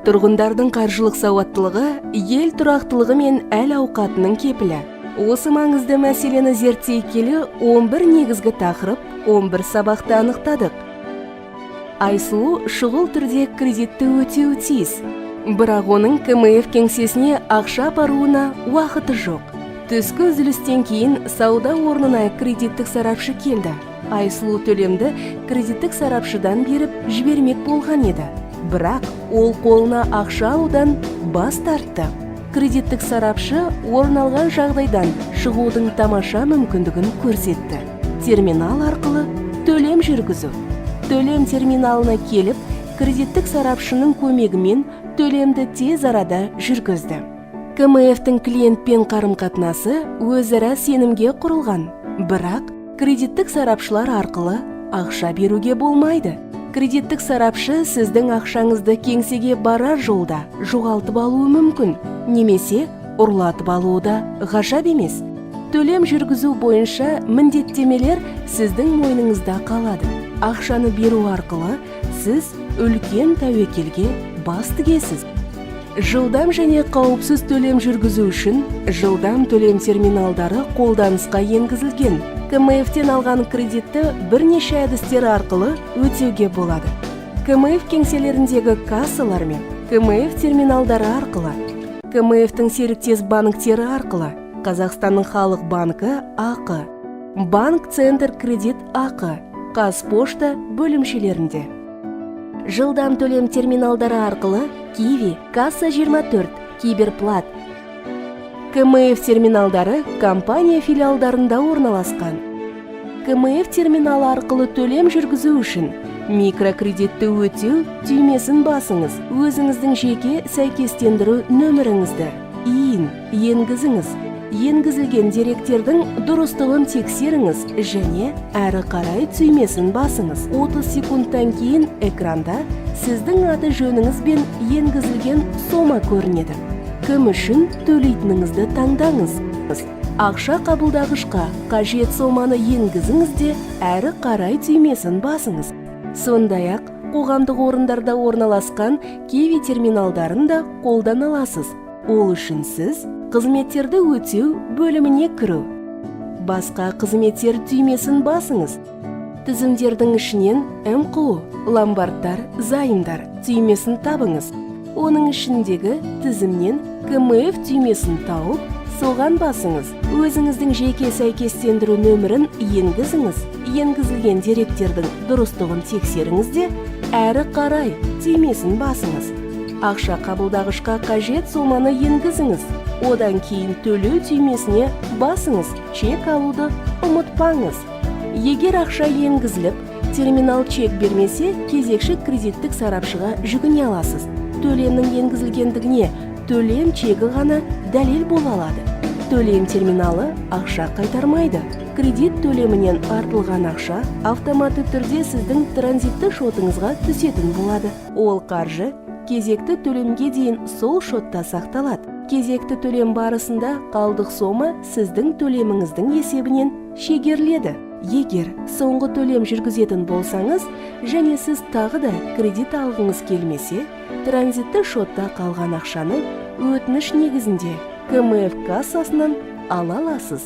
Тұрғындардың қаржылық сауаттылығы ел тұрақтылығы мен әл-ауқатының кепілі. Осы маңызды мәселені зерттей келе 11 негізгі тақырып, 11 сабақты анықтадық. Айсұлу шұғыл түрде кредитті өтеуі тиіс. Бірақ оның КМФ кеңсесіне ақша апаруына уақыты жоқ. Түскі үзілістен кейін сауда орнына кредиттік сарапшы келді. Айсұлу төлемді кредиттік сарапшыдан беріп жібермек болған еді. Бірақ ол қолына ақша алудан бас тартты. Кредиттік сарапшы орын алған жағдайдан шығудың тамаша мүмкіндігін көрсетті. Терминал арқылы төлем жүргізу. Төлем терминалына келіп, кредиттік сарапшының көмегімен төлемді тез арада жүргізді. КМФ-тің клиентпен қарым-қатынасы өзара сенімге құрылған. Бірақ кредиттік сарапшылар арқылы ақша беруге болмайды. Кредиттік сарапшы сіздің ақшаңызды кеңсеге барар жолда жоғалтып алуы мүмкін, немесе ұрлатып алуы да ғажап емес. Төлем жүргізу бойынша міндеттемелер сіздің мойныңызда қалады. Ақшаны беру арқылы сіз үлкен тәуекелге бас тігесіз. Жылдам және қауіпсіз төлем жүргізу үшін жылдам төлем терминалдары қолданысқа енгізілген. КМФ-тен алған кредитті бірнеше әдістер арқылы өтеуге болады. КМФ кеңселеріндегі кассалар мен КМФ терминалдары арқылы, КМФ-тің серіктес банктері арқылы, Қазақстанның халық банкі АК, Банк Центр кредит АК, Қазпошта бөлімшелерінде. Жылдам төлем терминалдары арқылы Киви, Касса 24, Киберплат. КМФ терминалдары компания филиалдарында орналасқан. КМФ терминалы арқылы төлем жүргізу үшін микрокредитті өтеу түймесін басыңыз. Өзіңіздің жеке сәйкестендіру нөміріңізді енгізіңіз. Енгізілген деректердің дұрыстығын тексеріңіз және әрі қарай түймесін басыңыз. 30 секундтан кейін экранда сіздің аты жөніңіз бен енгізілген сома көрінеді. Кім үшін төлейтініңізді таңдаңыз. Ақша қабылдағышқа қажет соманы енгізіңіз де әрі қарай түймесін басыңыз. Сондай-ақ, қоғамдық орындарда орналасқан Киви терминалдарын да қолдана аласыз. Ол үшін сіз қызметтерді өтеу бөліміне кіру. Басқа қызметтер түймесін басыңыз. Тізімдердің ішінен МКО, ломбардтар, займдар түймесін табыңыз. Оның ішіндегі тізімнен КМФ түймесін тауып, соған басыңыз. Өзіңіздің жеке сәйкестендіру нөмірін енгізіңіз. Енгізілген деректердің дұрыстығын тексеріңіз де әрі қарай түймесін басыңыз. Ақша қабылдағышқа қажет соманы енгізіңіз. Одан кейін төлеу түймесіне басыңыз. Чек алуды ұмытпаңыз. Егер ақша енгізіліп, терминал чек бермесе, кезекші кредиттік сарапшыға жүгіне аласыз. Төлемнің енгізілгендігіне төлем чегі ғана дәлел бола алады. Төлем терминалы ақша қайтармайды. Кредит төлемінен артылған ақша автоматты түрде сіздің транзитті шотыңызға түсетін болады. Ол қаржы кезекті төлемге дейін сол шотта сақталады. Кезекті төлем барысында қалдық сома сіздің төлеміңіздің есебінен шегеріледі. Егер соңғы төлем жүргізетін болсаңыз, және сіз тағы да кредит алғыңыз келмесе, транзитті шотта қалған ақшаны өтініш негізінде КМФ кассасынан ала аласыз.